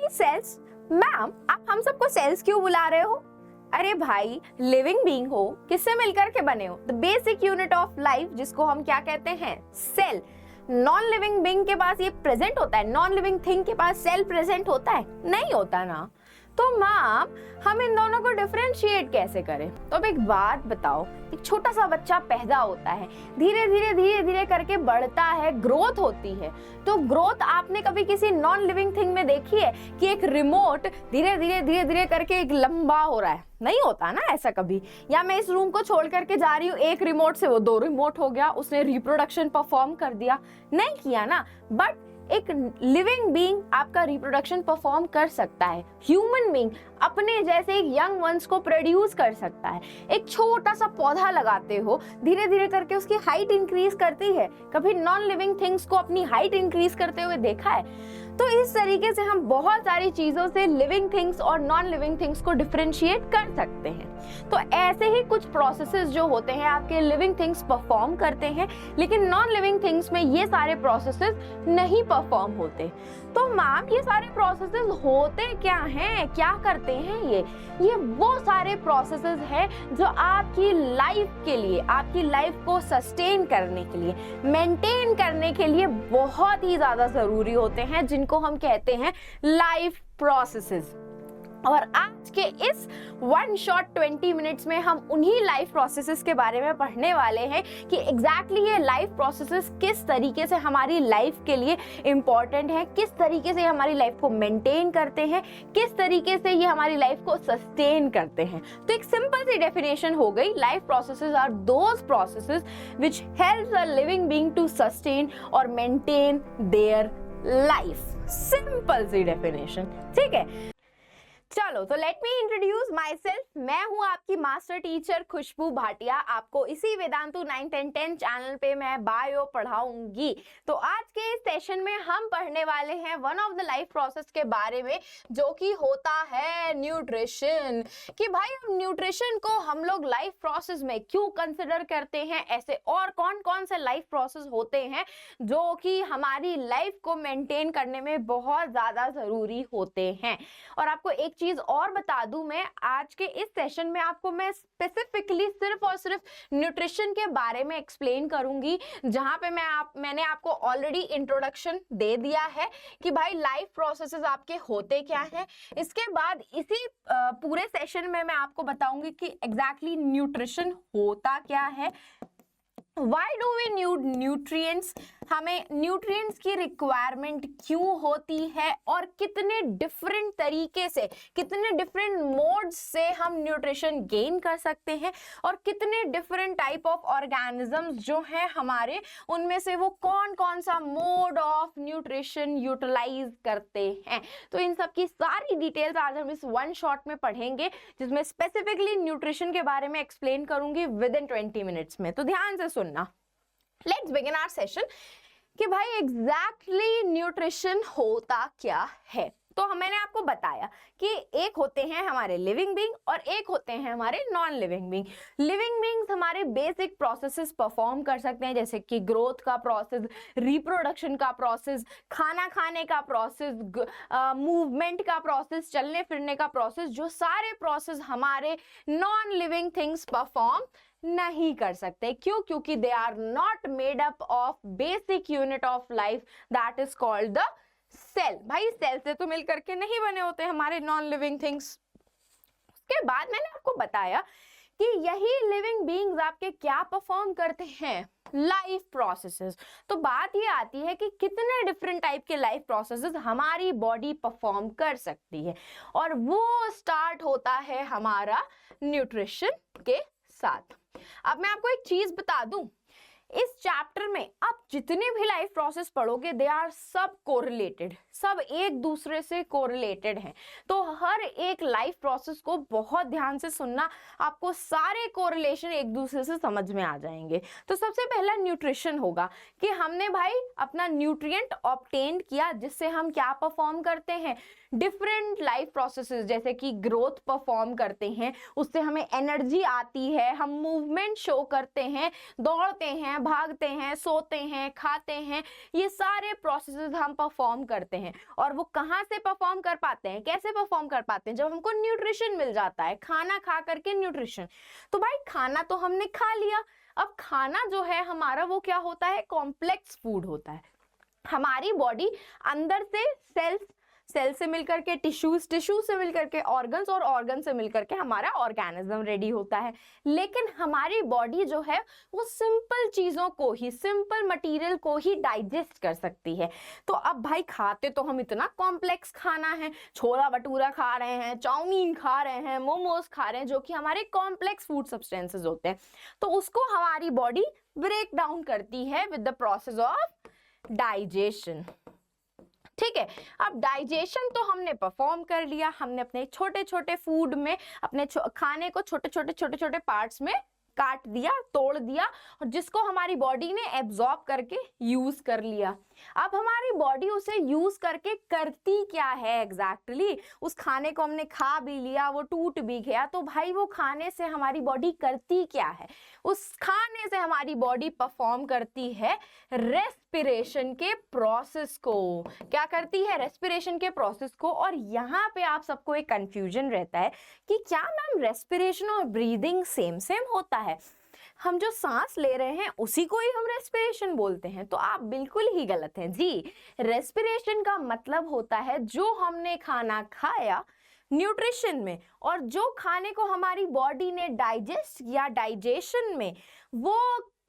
भाई sales, ma'am आप हम सबको सेल्स क्यों बुला रहे हो? अरे भाई, लिविंग बीइंग हो, किससे मिलकर के बने हो? The basic unit of life, जिसको हम क्या कहते हैं? सेल। नॉन लिविंग बीइंग के पास ये प्रेजेंट होता है, नॉन लिविंग थिंग के पास सेल प्रेजेंट होता है? नहीं होता ना। तो मैम हम इन दोनों को डिफरेंशिएट कैसे करें? तो अब एक बात बताओ, एक छोटा सा बच्चा पैदा होता है, धीरे धीरे करके बढ़ता है, ग्रोथ होती है। तो ग्रोथ आपने कभी किसी नॉन लिविंग थिंग में देखी है कि एक रिमोट धीरे धीरे करके एक लंबा हो रहा है? नहीं होता ना ऐसा कभी। या मैं इस रूम को छोड़ करके जा रही हूँ, एक रिमोट से वो 2 रिमोट हो गया, उसने रिप्रोडक्शन परफॉर्म कर दिया? नहीं किया ना। बट एक लिविंग बीइंग आपका रिप्रोडक्शन परफॉर्म कर सकता है। ह्यूमन बीइंग अपने जैसे एक यंग वंस को प्रोड्यूस कर सकता है। एक छोटा सा पौधा लगाते हो, धीरे धीरे करके उसकी हाइट इंक्रीज करती है। कभी नॉन लिविंग थिंग्स को अपनी हाइट इंक्रीज करते हुए देखा है? तो इस तरीके से हम बहुत सारी चीजों से लिविंग थिंग्स और नॉन लिविंग थिंग्स को डिफरेंशिएट कर सकते हैं। तो ऐसे ही कुछ प्रोसेसेस जो होते हैं आपके लिविंग थिंग्स परफॉर्म करते हैं, लेकिन नॉन लिविंग थिंग्स में ये सारे प्रोसेसेस नहीं परफॉर्म होते। तो मैम ये सारे प्रोसेसेस होते क्या हैं, क्या करते हैं? ये वो सारे प्रोसेसेस हैं जो आपकी लाइफ के लिए, आपकी लाइफ को सस्टेन करने के लिए, मेंटेन करने के लिए बहुत ही ज्यादा जरूरी होते हैं, जिनको हम कहते हैं लाइफ प्रोसेसेस। और आज के इस 1 शॉट 20 मिनट्स में हम उन्हीं लाइफ प्रोसेसेस के बारे में पढ़ने वाले हैं कि एग्जैक्टली ये लाइफ प्रोसेसेस किस तरीके से हमारी लाइफ के लिए इंपॉर्टेंट है, किस तरीके से हमारी लाइफ को मेंटेन करते हैं, किस तरीके से ये हमारी लाइफ को सस्टेन करते हैं। तो एक सिंपल सी डेफिनेशन हो गई, life processes are those processes which helps a living being to sustain और मेंटेन देयर लाइफ। सिंपल सी डेफिनेशन, ठीक है। चलो तो let me introduce myself. मैं हूँ आपकी मास्टर टीचर खुशबू भाटिया। आपको इसी Vedantu 9th and 10th channel पे मैं बायो पढ़ाऊंगी। तो आज के इस सेशन में हम पढ़ने वाले हैं one of the life process के बारे में, जो कि होता है न्यूट्रिशन। कि भाई अब न्यूट्रिशन को हम लोग लाइफ प्रोसेस में क्यों कंसिडर करते हैं, ऐसे और कौन कौन से लाइफ प्रोसेस होते हैं जो कि हमारी लाइफ को मेंटेन करने में बहुत ज्यादा जरूरी होते हैं। और आपको एक चीज और बता दूं, मैं आज के इस सेशन में आपको मैं स्पेसिफिकली सिर्फ और सिर्फ न्यूट्रिशन के बारे में एक्सप्लेन करूंगी, जहां पे मैंने आपको ऑलरेडी इंट्रोडक्शन दे दिया है कि भाई लाइफ प्रोसेसेस आपके होते क्या हैं। इसके बाद इसी पूरे सेशन में मैं आपको बताऊंगी कि एग्जैक्टली न्यूट्रिशन होता क्या है, Why do we need nutrients? हमें न्यूट्रिएंट्स की रिक्वायरमेंट क्यों होती है और कितने डिफरेंट तरीके से, कितने डिफरेंट मोड्स से हम न्यूट्रिशन गेन कर सकते हैं, और कितने डिफरेंट टाइप ऑफ ऑर्गेनिजम्स जो हैं हमारे, उनमें से वो कौन कौन सा मोड ऑफ न्यूट्रिशन यूटिलाइज करते हैं। तो इन सब की सारी डिटेल्स आज हम इस 1 शॉट में पढ़ेंगे, जिसमें स्पेसिफिकली न्यूट्रिशन के बारे में एक्सप्लेन करूंगी विद इन 20 मिनट्स में। तो ध्यान से सुनना। लेट्स बिगिन आवर सेशन कि भाई एग्जैक्टली न्यूट्रिशन होता क्या है। तो मैंने आपको बताया कि एक होते हैं हमारे लिविंग बीइंग और एक होते हैं हमारे non living being. Living beings हमारे बेसिक प्रोसेसेस परफॉर्म कर सकते हैं, जैसे कि ग्रोथ का प्रोसेस, रिप्रोडक्शन का प्रोसेस, खाना खाने का प्रोसेस, मूवमेंट का प्रोसेस, चलने फिरने का प्रोसेस। जो सारे प्रोसेस हमारे नॉन लिविंग थिंग्स परफॉर्म नहीं कर सकते। क्यों? क्योंकि they are not made up of basic unit of life that is called the cell. भाई सेल से तो मिलकर के नहीं बने होते हमारे नॉन लिविंग थिंग्स। उसके बाद मैंने आपको बताया कि यही लिविंग बीइंग्स आपके क्या परफॉर्म करते हैं, लाइफ प्रोसेसेस। तो बात ये आती है कि कितने डिफरेंट टाइप के लाइफ प्रोसेसेस हमारी बॉडी परफॉर्म कर सकती है, और वो स्टार्ट होता है हमारा न्यूट्रिशन के साथ। अब मैं आपको एक चीज बता दूं, इस चैप्टर में आप जितने भी लाइफ प्रोसेस पढ़ोगे दे आर सब कोरिलेटेड, सब एक दूसरे से कोरिलेटेड हैं। तो हर एक लाइफ प्रोसेस को बहुत ध्यान से सुनना, आपको सारे कोरिलेशन एक दूसरे से समझ में आ जाएंगे। तो सबसे पहला न्यूट्रिशन होगा कि हमने भाई अपना न्यूट्रिएंट ऑब्टेन किया, जिससे हम क्या परफॉर्म करते हैं, डिफरेंट लाइफ प्रोसेसेस, जैसे कि ग्रोथ परफॉर्म करते हैं, उससे हमें एनर्जी आती है, हम मूवमेंट शो करते हैं, दौड़ते हैं, हैं, भागते हैं, सोते हैं, खाते हैं, ये सारे प्रोसेसेस हम परफॉर्म करते हैं। और वो कहाँ से परफॉर्म कर पाते हैं, कैसे परफॉर्म कर पाते हैं? जब हमको न्यूट्रिशन मिल जाता है, खाना खा करके न्यूट्रिशन। तो भाई खाना तो हमने खा लिया, अब खाना जो है हमारा वो क्या होता है, कॉम्प्लेक्स फूड होता है। हमारी बॉडी अंदर से सेल से मिलकर के टिश्यूज से मिलकर के ऑर्गन्स और ऑर्गन से मिलकर के हमारा ऑर्गेनिज्म रेडी होता है। लेकिन हमारी बॉडी जो है वो सिंपल चीजों को ही, सिंपल मटेरियल को ही डाइजेस्ट कर सकती है। तो अब भाई खाते तो हम इतना कॉम्प्लेक्स खाना है, छोला भटूरा खा रहे हैं, चाउमीन खा रहे हैं, मोमोज खा रहे हैं, जो कि हमारे कॉम्प्लेक्स फूड सब्सटेंसेस होते हैं। तो उसको हमारी बॉडी ब्रेक डाउन करती है with the process of digestion. ठीक है, अब डाइजेशन तो हमने परफॉर्म कर लिया, हमने अपने छोटे छोटे फूड में अपने खाने को छोटे छोटे पार्ट्स में काट दिया, तोड़ दिया, और जिसको हमारी बॉडी ने एब्जॉर्ब करके यूज कर लिया। अब हमारी बॉडी उसे यूज करके करती क्या है एग्जैक्टली? उस खाने को हमने खा भी लिया, वो टूट भी गया, तो भाई वो खाने से हमारी बॉडी करती क्या है? उस खाने से हमारी बॉडी परफॉर्म करती है रेस्पिरेशन के प्रोसेस को। क्या करती है? रेस्पिरेशन के प्रोसेस को। और यहाँ पे आप सबको एक कंफ्यूजन रहता है कि क्या मैम रेस्पिरेशन और ब्रीदिंग सेम होता है? हम जो सांस ले रहे हैं उसी को ही हम रेस्पिरेशन बोलते हैं? तो आप बिल्कुल ही गलत हैं जी। रेस्पिरेशन का मतलब होता है जो हमने खाना खाया न्यूट्रिशन में, और जो खाने को हमारी बॉडी ने डाइजेस्ट किया डाइजेशन में, वो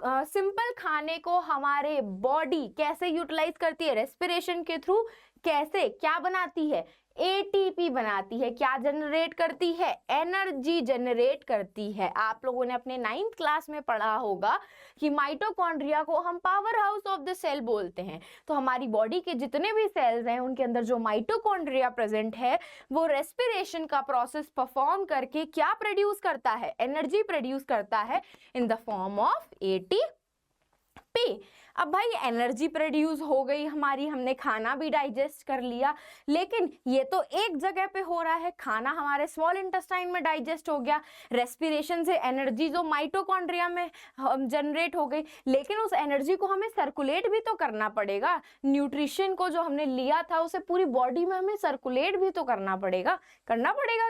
सिंपल खाने को हमारे बॉडी कैसे यूटिलाइज करती है? रेस्पिरेशन के थ्रू। कैसे? क्या बनाती है? एटीपी बनाती है। क्या जनरेट करती है? एनर्जी जनरेट करती है। आप लोगों ने अपने 9th क्लास में पढ़ा होगा कि माइटोकॉन्ड्रिया को हम power house of the cell बोलते हैं। तो हमारी बॉडी के जितने भी सेल्स हैं उनके अंदर जो माइटोकॉन्ड्रिया प्रेजेंट है वो रेस्पिरेशन का प्रोसेस परफॉर्म करके क्या प्रोड्यूस करता है? एनर्जी प्रोड्यूस करता है इन द फॉर्म ऑफ एटीपी। अब भाई एनर्जी प्रोड्यूस हो गई हमारी, हमने खाना भी डाइजेस्ट कर लिया, लेकिन ये तो एक जगह पे हो रहा है। खाना हमारे स्मॉल इंटेस्टाइन में डाइजेस्ट हो गया, रेस्पिरेशन से एनर्जी जो माइटोकॉन्ड्रिया में जनरेट हो गई, लेकिन उस एनर्जी को हमें सर्कुलेट भी तो करना पड़ेगा। न्यूट्रिशन को जो हमने लिया था उसे पूरी बॉडी में हमें सर्कुलेट भी तो करना पड़ेगा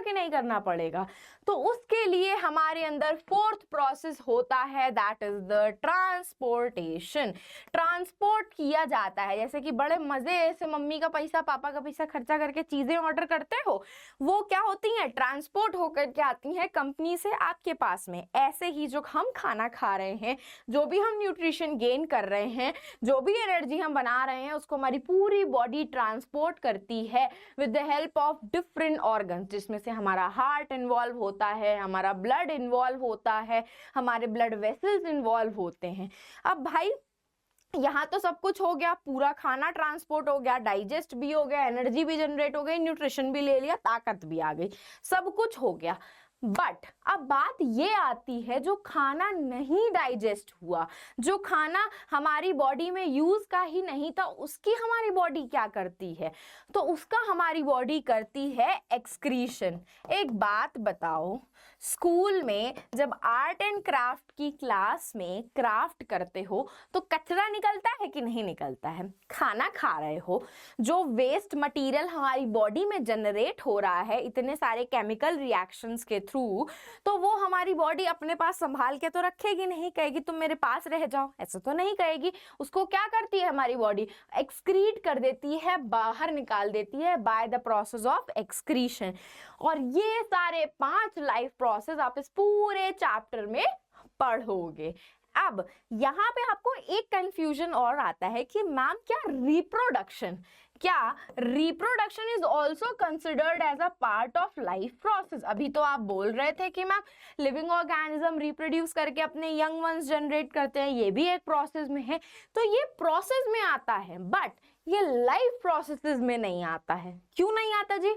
कि नहीं करना पड़ेगा? तो उसके लिए हमारे अंदर 4th प्रोसेस होता है, that is the transportation. Transport किया जाता है, जैसे कि बड़े मजे से मम्मी का पैसा पापा का पैसा खर्चा करके चीजें ऑर्डर करते हो, वो क्या होती हैं? ट्रांसपोर्ट होकर के आती हैं कंपनी से आपके पास में। ऐसे ही जो हम खाना खा रहे हैं, जो भी हम न्यूट्रिशन गेन कर रहे हैं, जो भी एनर्जी हम बना रहे हैं, उसको हमारी पूरी बॉडी ट्रांसपोर्ट करती है with the help of different organs, जिसमें से हमारा हार्ट इन्वॉल्व होता है, हमारा ब्लड इन्वॉल्व होता है, हमारे ब्लड वेसल्स इन्वॉल्व होते हैं। अब भाई यहाँ तो सब कुछ हो गया, पूरा खाना ट्रांसपोर्ट हो गया, डाइजेस्ट भी हो गया, एनर्जी भी जनरेट हो गई, न्यूट्रिशन भी ले लिया, ताकत भी आ गई, सब कुछ हो गया। बट अब बात ये आती है जो खाना नहीं डाइजेस्ट हुआ, जो खाना हमारी बॉडी में यूज का ही नहीं था, उसकी हमारी बॉडी क्या करती है? तो उसका हमारी बॉडी करती है एक्सक्रीशन। एक बात बताओ, स्कूल में जब आर्ट एंड क्राफ्ट की क्लास में क्राफ्ट करते हो तो कचरा निकलता है कि नहीं निकलता है? खाना खा रहे हो, जो वेस्ट मटेरियल हमारी बॉडी में जनरेट हो रहा है इतने सारे केमिकल रिएक्शंस के थ्रू, तो वो हमारी बॉडी अपने पास संभाल के तो रखेगी नहीं, कहेगी तुम मेरे पास रह जाओ, ऐसा तो नहीं कहेगी। उसको क्या करती है हमारी बॉडी? एक्सक्रीट कर देती है, बाहर निकाल देती है by the process of excretion. और ये सारे 5 लाइफ प्रोसेस आप इस पूरे चैप्टर में पढ़ोगे। अब यहाँ पे आपको एक कंफ्यूजन और आता है कि मैम क्या reproduction is also considered as a part of life process? अभी तो आप बोल रहे थे कि मैम लिविंग ऑर्गेनिज्म रिप्रोड्यूस करके अपने यंग वंस जनरेट करते हैं, ये भी एक प्रोसेस में है। तो ये प्रोसेस में आता है, बट ये लाइफ प्रोसेसेस में नहीं आता है। क्यों नहीं आता जी?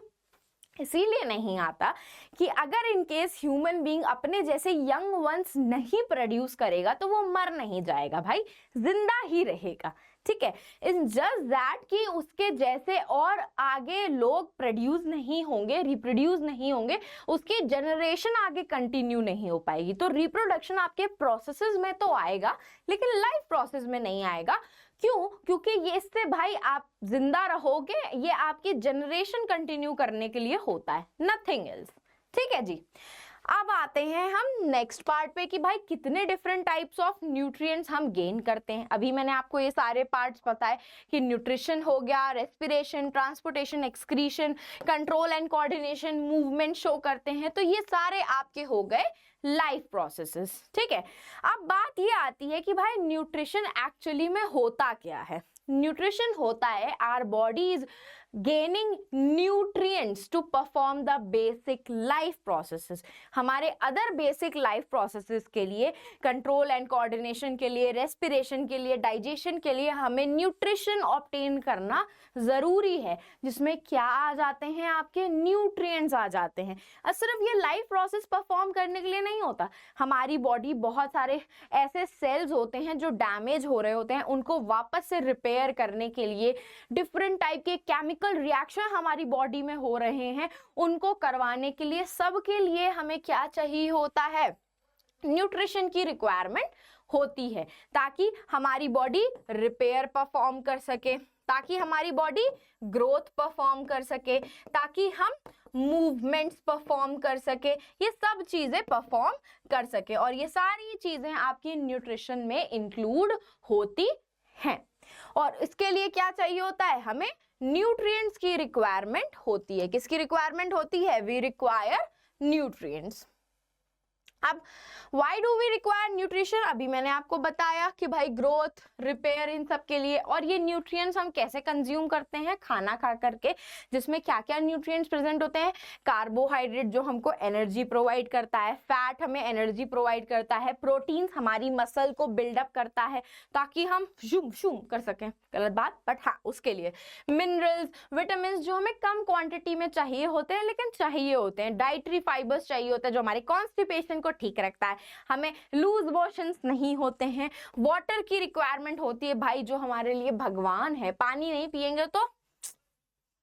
इसीलिए नहीं आता कि अगर इन केस ह्यूमन बीइंग अपने जैसे यंग वंस नहीं प्रोड्यूस करेगा तो वो मर नहीं जाएगा भाई, जिंदा ही रहेगा। ठीक है। इन जस्ट दैट कि उसके जैसे और आगे लोग प्रोड्यूस नहीं होंगे, रिप्रोड्यूस नहीं होंगे, उसकी जनरेशन आगे कंटिन्यू नहीं हो पाएगी। तो रिप्रोडक्शन आपके प्रोसेसेस में तो आएगा लेकिन लाइफ प्रोसेस में नहीं आएगा। क्यों? क्योंकि ये इससे भाई आप जिंदा रहोगे, ये आपकी जनरेशन कंटिन्यू करने के लिए होता है, नथिंग एल्स। ठीक है जी। अब आते हैं हम नेक्स्ट पार्ट पे कि भाई कितने डिफरेंट टाइप्स ऑफ न्यूट्रिएंट्स हम गेन करते हैं। अभी मैंने आपको ये सारे पार्ट्स बताए कि न्यूट्रिशन हो गया, respiration, transportation, excretion, control and coordination, movement show करते हैं। तो ये सारे आपके हो गए लाइफ प्रोसेसेस। ठीक है। अब बात ये आती है कि भाई न्यूट्रिशन एक्चुअली में होता क्या है। न्यूट्रिशन होता है our body is gaining nutrients to perform the basic life processes. हमारे अदर बेसिक लाइफ प्रोसेसेस के लिए, कंट्रोल एंड कोऑर्डिनेशन के लिए, रेस्पिरेशन के लिए, डाइजेशन के लिए हमें न्यूट्रिशन ऑब्टेन करना जरूरी है, जिसमें क्या आ जाते हैं, आपके न्यूट्रिएंट्स आ जाते हैं। और सिर्फ ये लाइफ प्रोसेस परफॉर्म करने के लिए नहीं होता, हमारी बॉडी बहुत सारे ऐसे सेल्स होते हैं जो डैमेज हो रहे होते हैं, उनको वापस से रिपेयर करने के लिए डिफरेंट टाइप के केमिकल रिएक्शन हमारी बॉडी में हो रहे हैं, उनको करवाने के लिए, सबके लिए हमें क्या चाहिए होता है, न्यूट्रिशन की रिक्वायरमेंट होती है, ताकि हमारी बॉडी रिपेयर परफॉर्म कर सके, ताकि हमारी बॉडी ग्रोथ परफॉर्म कर सके, ताकि हम मूवमेंट्स परफॉर्म कर सके, ये सब चीजें परफॉर्म कर सके। और ये सारी चीजें आपकी न्यूट्रिशन में इंक्लूड होती हैं। और इसके लिए क्या चाहिए होता है, हमें न्यूट्रिएंट्स की रिक्वायरमेंट होती है। किसकी रिक्वायरमेंट होती है? We require nutrients. अब why do we require nutrition? अभी मैंने आपको बताया कि भाई ग्रोथ, रिपेयर, इन सब के लिए। और ये न्यूट्रिएंट्स हम कैसे कंज्यूम करते हैं? खाना खा करके, जिसमें क्या क्या न्यूट्रिएंट्स प्रेजेंट होते हैं? कार्बोहाइड्रेट जो हमको एनर्जी प्रोवाइड करता है, फैट हमें एनर्जी प्रोवाइड करता है, प्रोटीन्स हमारी मसल को बिल्डअप करता है ताकि हम शुम शुम कर सकें, गलत बात, बट हाँ उसके लिए। मिनरल्स, विटामिन जो हमें कम क्वांटिटी में चाहिए होते हैं लेकिन चाहिए होते हैं। डाइटरी फाइबर्स चाहिए होता है जो हमारे कॉन्स्टिपेशन को ठीक रखता है, हमें लूज मोशंस नहीं होते हैं। वाटर की रिक्वायरमेंट होती है भाई, जो हमारे लिए भगवान है, पानी नहीं पिएंगे तो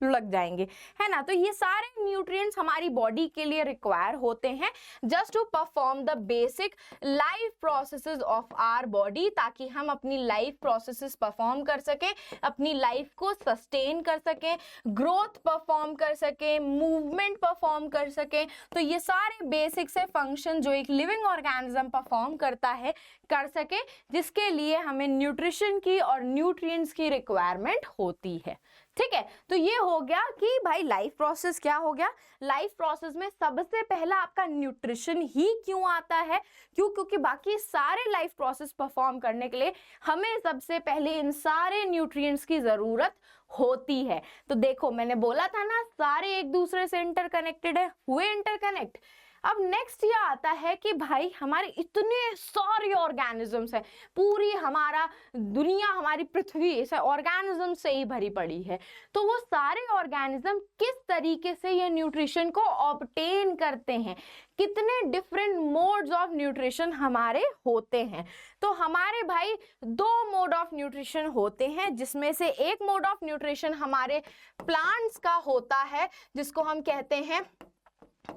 लग जाएंगे, है ना। तो ये सारे न्यूट्रिएंट्स हमारी बॉडी के लिए रिक्वायर होते हैं just to perform the basic life processes of our body, ताकि हम अपनी लाइफ प्रोसेसेस परफॉर्म कर सकें, अपनी लाइफ को सस्टेन कर सकें, ग्रोथ परफॉर्म कर सकें, मूवमेंट परफॉर्म कर सकें। तो ये सारे बेसिक से फंक्शन जो एक लिविंग ऑर्गेनिज्म परफॉर्म करता है कर सके, जिसके लिए हमें न्यूट्रिशन की और न्यूट्रिएंट्स की रिक्वायरमेंट होती है। ठीक है। तो ये हो गया कि भाई लाइफ प्रोसेस क्या हो गया। लाइफ प्रोसेस में सबसे पहला आपका न्यूट्रिशन ही क्यों आता है? क्यों? क्योंकि बाकी सारे लाइफ प्रोसेस परफॉर्म करने के लिए हमें सबसे पहले इन सारे न्यूट्रिएंट्स की जरूरत होती है। तो देखो मैंने बोला था ना, सारे एक दूसरे से इंटरकनेक्टेड है, हुए इंटरकनेक्ट। अब नेक्स्ट ये आता है कि भाई हमारे इतने सारे ऑर्गेनिजम्स हैं, पूरी हमारा दुनिया, हमारी पृथ्वी ऐसे ऑर्गेनिज्म से ही भरी पड़ी है। तो वो सारे ऑर्गेनिज्म किस तरीके से ये न्यूट्रिशन को ऑब्टेन करते हैं, कितने डिफरेंट मोड्स ऑफ न्यूट्रिशन हमारे होते हैं। तो हमारे भाई 2 मोड ऑफ न्यूट्रिशन होते हैं, जिसमें से एक मोड ऑफ न्यूट्रिशन हमारे प्लांट्स का होता है, जिसको हम कहते हैं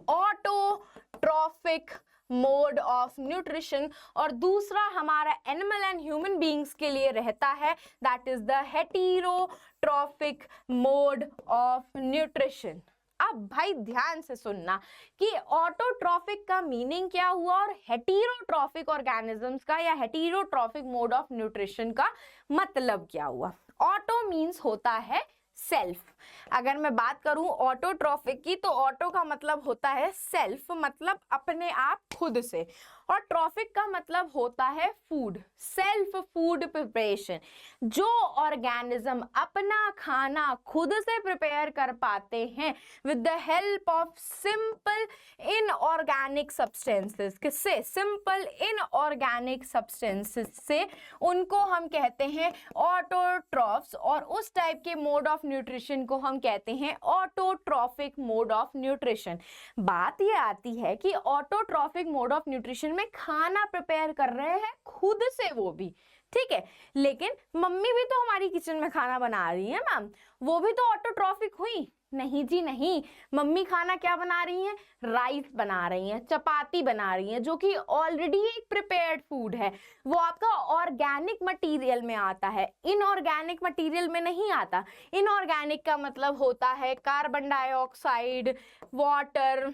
ऑटोट्रॉफिक मोड ऑफ न्यूट्रिशन, और दूसरा हमारा एनिमल एंड ह्यूमन बीइंग्स के लिए रहता है, that is the heterotrophic mode of nutrition. अब भाई ध्यान से सुनना कि ऑटोट्रॉफिक का मीनिंग क्या हुआ और हेटेरोट्रॉफिक ऑर्गेनिजम्स का या हेटेरोट्रॉफिक मोड ऑफ न्यूट्रिशन का मतलब क्या हुआ। ऑटो मीन्स होता है सेल्फ। अगर मैं बात करूं ऑटोट्रॉफिक की, तो ऑटो का मतलब होता है सेल्फ, मतलब अपने आप, खुद से, और ट्रॉफिक का मतलब होता है फूड, सेल्फ फूड प्रिपरेशन। जो ऑर्गेनिज्म अपना खाना खुद से प्रिपेयर कर पाते हैं with the help of simple inorganic substances, किससे? सिंपल इनऑर्गेनिक सब्सटेंसेस से, उनको हम कहते हैं ऑटोट्रॉफ्स। और उस टाइप के मोड ऑफ न्यूट्रिशन को हम कहते हैं ऑटोट्रॉफिक मोड ऑफ न्यूट्रिशन। बात ये आती है कि ऑटोट्रॉफिक मोड ऑफ न्यूट्रिशन में खाना प्रिपेयर कर रहे हैं खुद से, वो भी ठीक है, लेकिन मम्मी भी तो हमारी किचन में खाना बना रही है मैम, वो भी तो ऑटोट्रॉफिक हुई। नहीं जी नहीं, मम्मी खाना क्या बना रही हैं, राइस बना रही हैं, चपाती बना रही हैं, जो कि ऑलरेडी एक प्रिपेयर्ड फूड है, वो आपका ऑर्गेनिक मटेरियल में आता है, इनऑर्गेनिक मटेरियल में नहीं आता। इनऑर्गेनिक का मतलब होता है कार्बन डाइऑक्साइड, वाटर,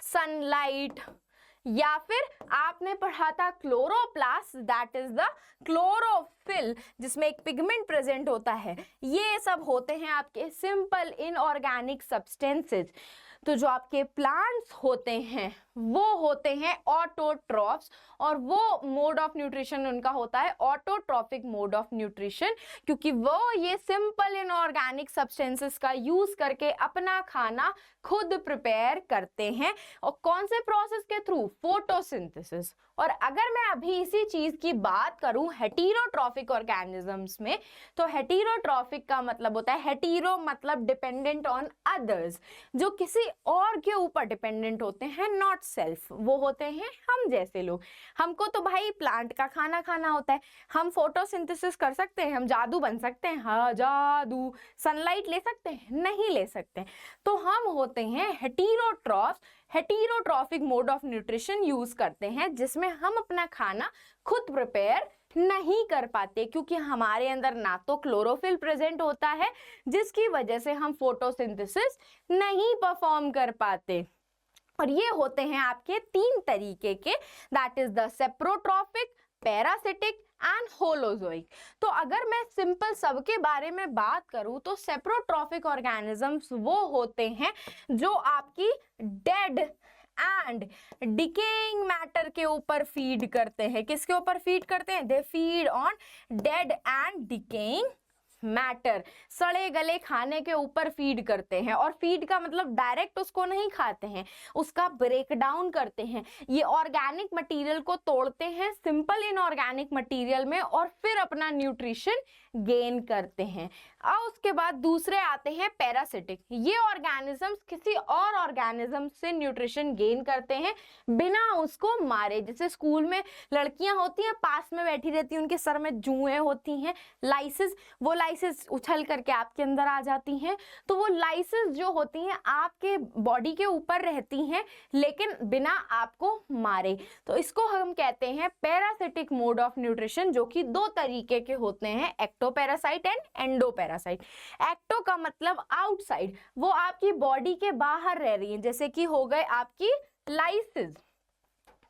सनलाइट, या फिर आपने पढ़ा था chloroplast, that is the chlorophyll, जिसमें एक पिगमेंट प्रेजेंट होता है। ये सब होते हैं आपके सिंपल इनऑर्गेनिक सब्सटेंसेस। तो जो आपके प्लांट्स होते हैं वो होते हैं ऑटोट्रॉफ्स, और वो मोड ऑफ न्यूट्रिशन उनका होता है ऑटोट्रॉफिक मोड ऑफ न्यूट्रिशन, क्योंकि वो ये सिंपल इनऑर्गेनिक सब्सटेंसेस का यूज करके अपना खाना खुद प्रिपेयर करते हैं। और कौन से प्रोसेस के थ्रू, फोटोसिंथेसिस। और अगर मैं अभी इसी चीज की बात करूं हेटेरोट्रॉफिक ऑर्गेनिजम्स में, तो हेटेरोट्रॉफिक का मतलब होता है, हेटेरो मतलब डिपेंडेंट ऑन अदर्स, जो किसी और के ऊपर डिपेंडेंट होते हैं, नॉट सेल्फ। वो होते हैं हम जैसे लोग। हमको तो भाई प्लांट का खाना खाना होता है, हम फोटोसिंथेसिस कर सकते हैं, हम जादू बन सकते हैं, हाँ जादू, सनलाइट ले सकते हैं, नहीं ले सकते। तो हम होते हैं heterotrophs, heterotrophic mode of nutrition use करते हैं, जिसमें हम अपना खाना खुद प्रिपेयर नहीं कर पाते, क्योंकि हमारे अंदर ना तो क्लोरोफिल प्रेजेंट होता है, जिसकी वजह से हम फोटोसिंथेसिस नहीं परफॉर्म कर पाते। और ये होते हैं आपके 3 तरीके के, that is the saprotrophic, parasitic and holozoic. तो अगर मैं सिंपल सबके बारे में बात करूं तो सेप्रोट्रॉफिक ऑर्गेनिजम्स वो होते हैं जो आपकी डेड एंड डिकेइंग मैटर के ऊपर फीड करते हैं। किसके ऊपर फीड करते हैं, they feed on dead and decaying matter, सड़े गले खाने के ऊपर फीड करते हैं। और फीड का मतलब डायरेक्ट उसको नहीं खाते हैं, उसका ब्रेक डाउन करते हैं। ये ऑर्गेनिक मटेरियल को तोड़ते हैं सिंपल इनऑर्गेनिक मटेरियल में, और फिर अपना न्यूट्रिशन गेन करते हैं। अब उसके बाद दूसरे आते हैं पैरासिटिक। ये ऑर्गेनिजम्स किसी और ऑर्गेनिज्म से न्यूट्रिशन गेन करते हैं बिना उसको मारे। जैसे स्कूल में लड़कियां होती हैं, पास में बैठी रहती हैं, उनके सर में जुएं होती हैं, लाइसिस, वो लाइसिस उछल करके आपके अंदर आ जाती हैं। तो वो लाइसिस जो होती हैं आपके बॉडी के ऊपर रहती हैं, लेकिन बिना आपको मारे। तो इसको हम कहते हैं पैरासिटिक मोड ऑफ न्यूट्रिशन, जो कि 2 तरीके के होते हैं, एक्टोपैरासाइट एंड एंडोपैरासाइट। एक्टो का मतलब आउटसाइड, वो आपकी बॉडी के बाहर रह रही है, जैसे कि हो गए आपकी लाइसिस,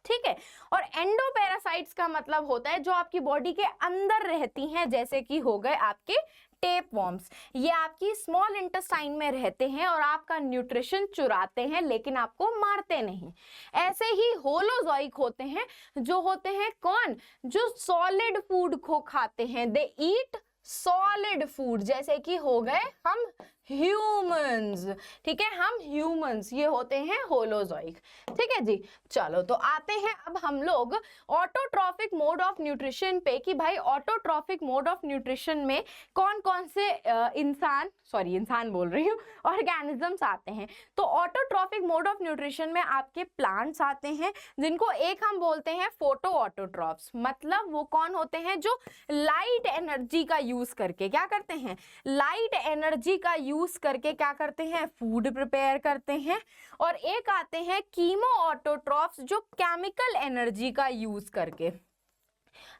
ठीक है। और एंडोपैरासाइट्स का मतलब होता है जो आपकी बॉडी के अंदर रहती हैं, जैसे कि हो गए आपके टेप वॉर्म्स। ये आपकी स्मॉल इंटेस्टाइन में रहते हैं और आपका न्यूट्रिशन चुराते हैं, लेकिन आपको मारते नहीं। ऐसे ही होलोजोइक होते हैं, जो होते हैं कौन, जो सॉलिड फूड को खाते हैं, दे ईट सॉलिड फूड, जैसे कि हो गए हम ह्यूमंस, ठीक है, हम ह्यूमंस, ये होते हैं होलोजोइक, ठीक है जी। चलो तो आते हैं अब हम लोग ऑटोट्रॉफिक मोड ऑफ न्यूट्रिशन पे, कि भाई ऑटोट्रॉफिक मोड ऑफ न्यूट्रिशन में कौन कौन से इंसान बोल रही हूँ, ऑर्गेनिजम्स आते हैं। तो ऑटोट्रॉफिक मोड ऑफ न्यूट्रिशन में आपके प्लांट्स आते हैं, जिनको एक हम बोलते हैं फोटो ऑटोट्रॉफ्स। मतलब वो कौन होते हैं, जो लाइट एनर्जी का यूज करके क्या करते हैं, लाइट एनर्जी का यूज करके क्या करते हैं, फूड प्रिपेयर करते हैं। और एक आते हैं कीमो ऑटोट्रॉफ्स, जो केमिकल एनर्जी का यूज करके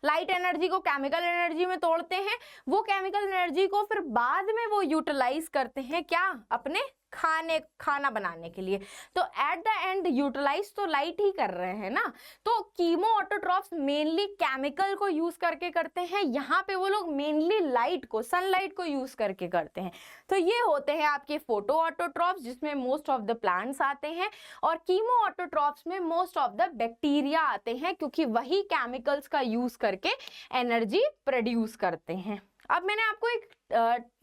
लाइट एनर्जी को केमिकल एनर्जी में तोड़ते हैं, वो केमिकल एनर्जी को फिर बाद में वो यूटिलाइज करते हैं, क्या, अपने खाना बनाने के लिए। तो एट द एंड यूटिलाइज तो लाइट ही कर रहे हैं ना। तो कीमो ऑटोट्रॉफ्स मेनली केमिकल को यूज करके करते हैं, यहाँ पे वो लोग मेनली लाइट को, सनलाइट को यूज करके करते हैं। तो ये होते हैं आपके फोटो ऑटोट्रॉफ्स, जिसमें मोस्ट ऑफ द प्लांट्स आते हैं, और कीमो ऑटोट्रॉफ्स में मोस्ट ऑफ द बैक्टीरिया आते हैं, क्योंकि वही केमिकल्स का यूज करके एनर्जी प्रोड्यूस करते हैं। अब मैंने आपको एक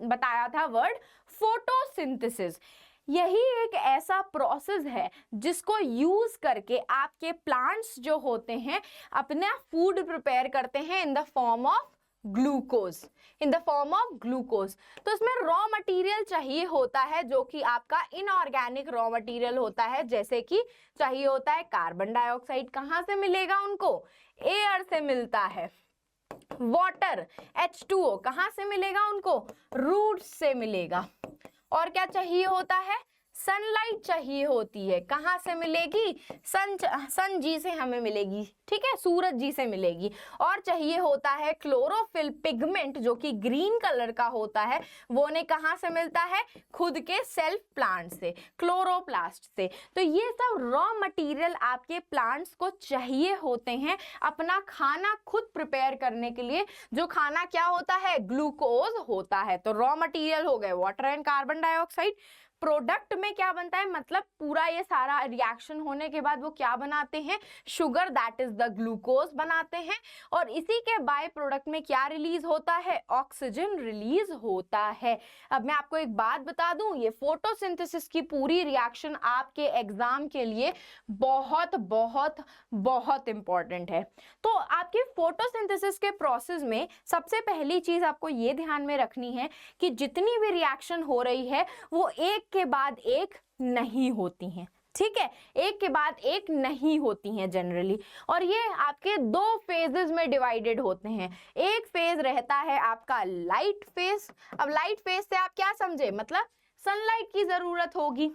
बताया था वर्ड फोटोसिंथेसिस। यही एक ऐसा प्रोसेस है जिसको यूज करके आपके प्लांट्स जो होते हैं अपना फूड प्रिपेयर करते हैं इन the form of glucose, in the form of glucose. तो इसमें रॉ मटेरियल चाहिए होता है, जो कि आपका इनऑर्गेनिक रॉ मटेरियल होता है, जैसे कि चाहिए होता है कार्बन डाइऑक्साइड। कहाँ से मिलेगा उनको, एयर से मिलता है, वाटर H2O कहाँ से मिलेगा उनको? रूट से मिलेगा। और क्या चाहिए होता है? सनलाइट चाहिए होती है। कहाँ से मिलेगी? सन जी से हमें मिलेगी, ठीक है, सूरज जी से मिलेगी। और चाहिए होता है क्लोरोफिल पिगमेंट जो कि ग्रीन कलर का होता है, वो ने कहाँ से मिलता है? खुद के सेल्फ प्लांट से, क्लोरोप्लास्ट से। तो ये सब रॉ मटेरियल आपके प्लांट्स को चाहिए होते हैं अपना खाना खुद प्रिपेयर करने के लिए। जो खाना क्या होता है? ग्लूकोज होता है। तो रॉ मटेरियल हो गए water and carbon dioxide. Product में क्या बनता है? मतलब पूरा ये सारा रिएक्शन होने के बाद वो क्या बनाते हैं? Sugar, that is the glucose बनाते हैं। और इसी के बाय प्रोडक्ट में क्या रिलीज होता है? ऑक्सीजन रिलीज होता है। अब मैं आपको एक बात बता दूं, ये फोटोसिंथेसिस की पूरी रिएक्शन आपके एग्जाम के लिए बहुत बहुत बहुत इंपॉर्टेंट है। तो आपके फोटोसिंथेसिस के प्रोसेस में सबसे पहली चीज आपको ये ध्यान में रखनी है कि जितनी भी रिएक्शन हो रही है वो एक के बाद एक नहीं होती हैं, ठीक है, एक के बाद एक नहीं होती हैं जनरली। और ये आपके दो फेजेस में डिवाइडेड होते हैं। एक फेज रहता है आपका लाइट फेज। अब लाइट फेज से आप क्या समझे? मतलब सनलाइट की जरूरत होगी।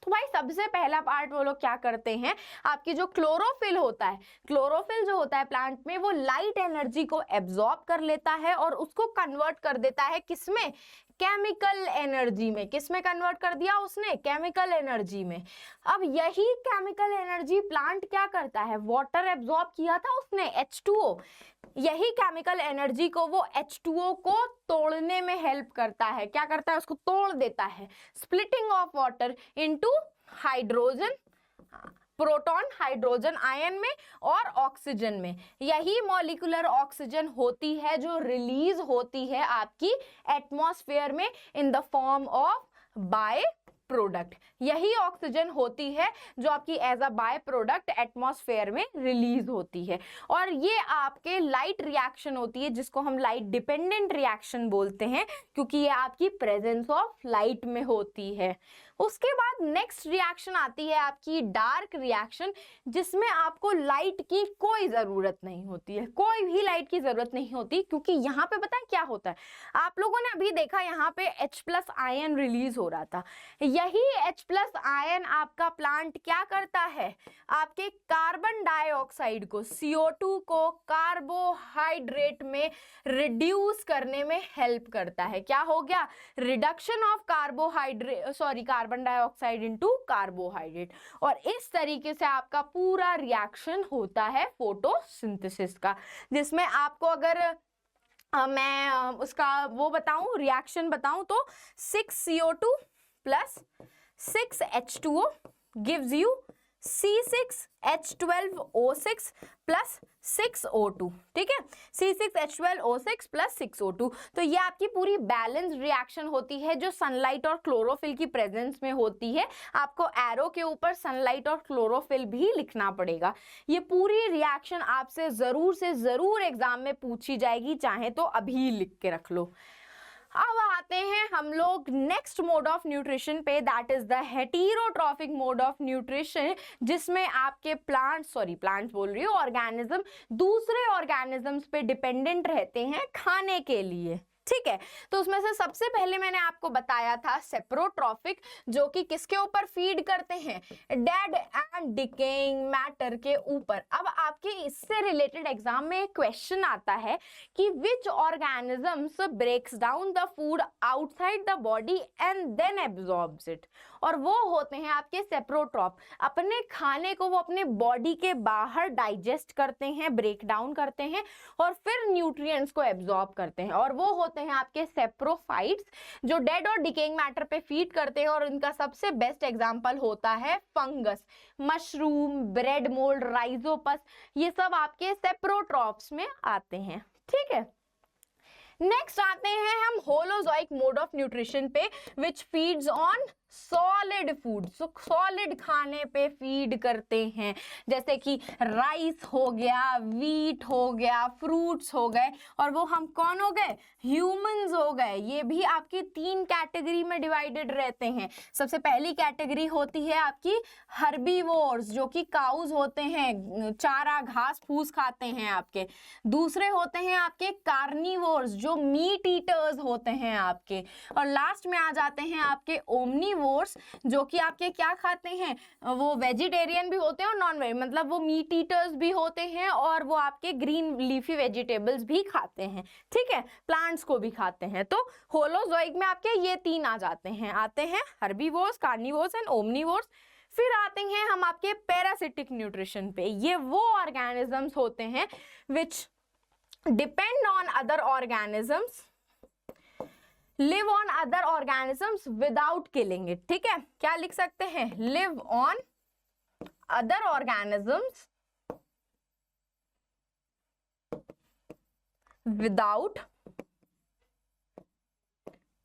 तो भाई सबसे पहला पार्ट वो लोग क्या करते हैं, आपकी जो क्लोरोफिल होता है, क्लोरोफिल जो होता है प्लांट में, वो लाइट एनर्जी को एब्जॉर्ब कर लेता है और उसको कन्वर्ट कर देता है किसमें? केमिकल एनर्जी में। किसमें कन्वर्ट कर दिया उसने? केमिकल एनर्जी में। अब यही केमिकल एनर्जी प्लांट क्या करता है? वाटर एब्जॉर्ब किया था उसने, H2O, यही केमिकल एनर्जी को वो H2O को तोड़ने में हेल्प करता है। क्या करता है? उसको तोड़ देता है। Splitting of water into hydrogen, proton, hydrogen ion में और ऑक्सीजन में। यही मॉलिक्यूलर ऑक्सीजन होती है जो रिलीज होती है आपकी एटमॉस्फेयर में in the form of byproduct. यही ऑक्सीजन होती है जो आपकी as a byproduct atmosphere में रिलीज होती है। और ये आपके लाइट रिएक्शन होती है जिसको हम लाइट डिपेंडेंट रिएक्शन बोलते हैं, क्योंकि ये आपकी प्रेजेंस ऑफ लाइट में होती है। उसके बाद नेक्स्ट रिएक्शन आती है आपकी डार्क रिएक्शन, जिसमें आपको लाइट की कोई जरूरत नहीं होती है, कोई भी लाइट की जरूरत नहीं होती, क्योंकि यहाँ पे पता है क्या होता है? आप लोगों ने अभी देखा यहाँ पे H+ आयन रिलीज हो रहा था। यही H+ आयन आपका प्लांट क्या करता है? आपके कार्बन डाइऑक्साइड को, CO2 को कार्बोहाइड्रेट में रिड्यूस करने में हेल्प करता है। क्या हो गया? Reduction of carbon dioxide into carbohydrate. और इस तरीके से आपका पूरा रिएक्शन होता है फोटोसिंथेसिस का, जिसमें आपको अगर मैं उसका वो बताऊं, रिएक्शन बताऊं, तो 6CO2 plus 6H2O gives you C6H12O6 plus 6O2, ठीक है, C6H12O6 प्लस 6O2। तो ये आपकी पूरी बैलेंस रिएक्शन होती है जो सनलाइट और क्लोरोफिल की प्रेजेंस में होती है। आपको एरो के ऊपर सनलाइट और क्लोरोफिल भी लिखना पड़ेगा। ये पूरी रिएक्शन आपसे जरूर से जरूर एग्जाम में पूछी जाएगी, चाहे तो अभी लिख के रख लो। अब आते हैं हम लोग नेक्स्ट मोड ऑफ न्यूट्रिशन पे, that is the heterotrophic mode of nutrition, जिसमें आपके प्लांट्स बोल रही हूँ, ऑर्गेनिज्म दूसरे ऑर्गेनिजम्स पे डिपेंडेंट रहते हैं खाने के लिए, ठीक है। तो उसमें से सबसे पहले मैंने आपको बताया था सेप्रोट्रॉफिक, जो कि किसके ऊपर फीड करते हैं? डेड एंड डिकेइंग मैटर के ऊपर। अब आपके इससे रिलेटेड एग्जाम में एक क्वेश्चन आता है कि which organisms breaks down the food outside the body and then absorbs it. और वो होते हैं आपके सेप्रोट्रॉफ। अपने खाने को वो अपने बॉडी के बाहर डाइजेस्ट करते हैं, ब्रेक डाउन करते हैं और फिर न्यूट्रिएंट्स को एब्जॉर्ब करते हैं। और वो होते हैं आपके सेप्रोफाइट्स, जो डेड और डिकेइंग मैटर पे फीड करते हैं। और इनका सबसे बेस्ट एग्जांपल होता है fungus, mushroom, bread mould, Rhizopus, ये सब आपके सेप्रोट्रॉफ्स में आते हैं, ठीक है। नेक्स्ट आते हैं हम होलोजोइक मोड ऑफ न्यूट्रिशन पे, which feeds on solid solid food, solid खाने पे फीड करते हैं, जैसे कि राइस हो गया, वीट हो गया, फ्रूट्स हो गए, और वो हम कौन हो गए, ह्यूमंस हो गए। ये भी आपकी 3 कैटेगरी में डिवाइडेड रहते हैं। सबसे पहली कैटेगरी होती है आपकी हर्बीवोर्स, जो कि काउज होते हैं, चारा घास फूस खाते हैं आपके। दूसरे होते हैं आपके कार्निवोर्स, जो मीट ईटर्स होते हैं आपके। और लास्ट में आ जाते हैं आपके ओमनीवोर्स, जो कि आपके क्या खाते हैं, वो वेजिटेरियन भी होते हैं और नॉन वेज, मतलब वो मीट ईटर्स भी होते हैं और वो आपके ग्रीन लीफी वेजिटेबल्स भी खाते हैं, ठीक है, प्लांट्स को भी खाते हैं। तो होलोजोइक में आपके ये 3 आ जाते हैं, हर्बीवोर्स, कार्निवोर्स एंड ओमनीवोर्स। फिर आते हैं हम आपके पैरासिटिक न्यूट्रिशन पे। ये वो ऑर्गेनिजम्स होते हैं विच depend on other organisms, live on other organisms without killing it, ठीक है। क्या लिख सकते हैं, live on other organisms without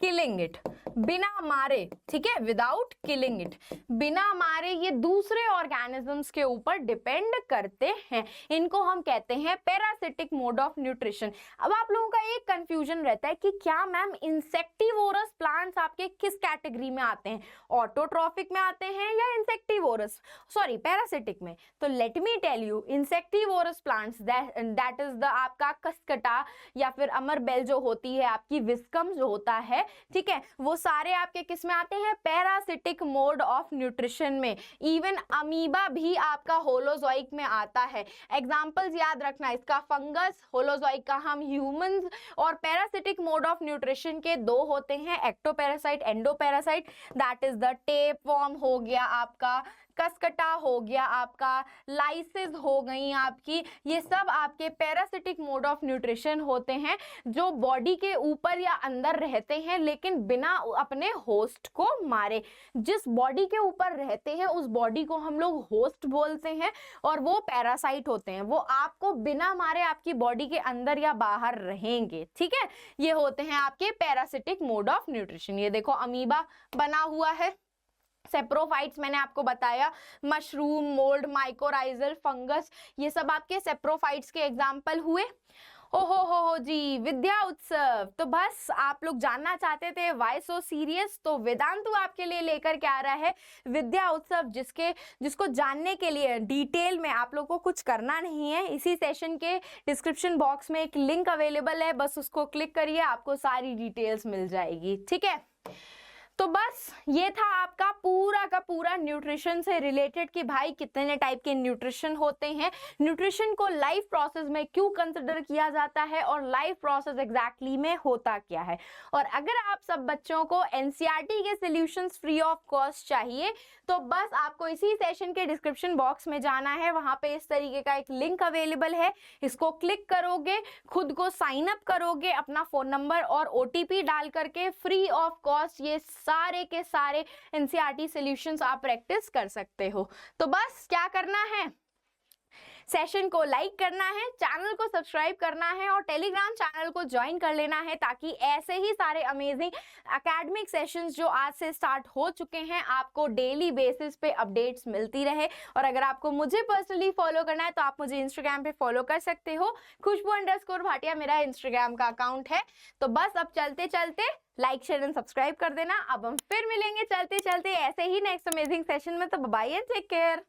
killing it, बिना मारे, ठीक है, विदाउट किलिंग इट, बिना मारे ये दूसरे ऑर्गेनिजम्स के ऊपर डिपेंड करते हैं। इनको हम कहते हैं पैरासिटिक मोड ऑफ न्यूट्रिशन। अब आप लोगों का एक कंफ्यूजन रहता है कि क्या मैम इंसेक्टिवोरस प्लांट्स आपके किस कैटेगरी में आते हैं, ऑटोट्रॉफिक में आते हैं या इंसेक्टिवोरस, सॉरी पैरासिटिक में। तो let me tell you, insectivorous plants that is the आपका कसकटा या फिर अमरबेल जो होती है, आपकी विस्कम जो होता है, ठीक है, वो सारे आपके किस में आते हैं, पैरासिटिक मोड ऑफ न्यूट्रिशन में। इवन अमीबा भी आपका होलोजोइक में आता है। एग्जांपल्स याद रखना इसका, फंगस, होलोजोइक का हम ह्यूमंस। और पैरासिटिक मोड ऑफ न्यूट्रिशन के 2 होते हैं, ectoparasite, endoparasite. That is the tapeworm हो गया आपका, कसकटा हो गया आपका, लाइसिस हो गई आपकी, ये सब आपके पैरासिटिक मोड ऑफ न्यूट्रिशन होते हैं, जो बॉडी के ऊपर या अंदर रहते हैं लेकिन बिना अपने होस्ट को मारे। जिस बॉडी के ऊपर रहते हैं उस बॉडी को हम लोग होस्ट बोलते हैं, और वो पैरासाइट होते हैं, वो आपको बिना मारे आपकी बॉडी के अंदर या बाहर रहेंगे, ठीक है। ये होते हैं आपके पैरासिटिक मोड ऑफ न्यूट्रिशन। ये देखो अमीबा बना हुआ है, सेप्रोफाइट्स मैंने आपको बताया, मशरूम, मोल्ड, माइकोराइजल, फंगस, ये सब आपके सेप्रोफाइट्स के एग्जाम्पल हुए। हो जी, विद्या उत्सव। तो बस आप लोग जानना चाहते थे व्हाई सो सीरियस, तो वेदांतु आपके लिए लेकर के आ रहा है विद्या उत्सव, जिसको जानने के लिए डिटेल में आप लोग को कुछ करना नहीं है। इसी सेशन के डिस्क्रिप्शन बॉक्स में एक लिंक अवेलेबल है, बस उसको क्लिक करिए, आपको सारी डिटेल्स मिल जाएगी, ठीक है। तो बस ये था आपका पूरा का पूरा न्यूट्रिशन से रिलेटेड कि भाई कितने टाइप के न्यूट्रिशन होते हैं, न्यूट्रिशन को लाइफ प्रोसेस में क्यों कंसिडर किया जाता है, और लाइफ प्रोसेस एग्जैक्टली में होता क्या है। और अगर आप सब बच्चों को एनसीईआरटी के सॉल्यूशंस फ्री ऑफ कॉस्ट चाहिए तो बस आपको इसी सेशन के डिस्क्रिप्शन बॉक्स में जाना है, वहां पे इस तरीके का एक लिंक अवेलेबल है, इसको क्लिक करोगे, खुद को साइन अप करोगे, अपना फोन नंबर और ओटीपी डाल करके फ्री ऑफ कॉस्ट ये सारे के सारे एनसीईआरटी सॉल्यूशंस आप प्रैक्टिस कर सकते हो। तो बस क्या करना है, सेशन को लाइक करना है, चैनल को सब्सक्राइब करना है और टेलीग्राम चैनल को ज्वाइन कर लेना है, ताकि ऐसे ही सारे अमेजिंग एकेडमिक सेशंस जो आज से स्टार्ट हो चुके हैं आपको डेली बेसिस पे अपडेट्स मिलती रहे। और अगर आपको मुझे पर्सनली फॉलो करना है तो आप मुझे इंस्टाग्राम पे फॉलो कर सकते हो, खुशबू_भाटिया मेरा इंस्टाग्राम का अकाउंट है। तो बस अब चलते चलते लाइक शेयर एंड सब्सक्राइब कर देना। अब हम फिर मिलेंगे चलते चलते ऐसे ही नेक्स्ट अमेजिंग सेशन में। तो बाय एंड टेक केयर।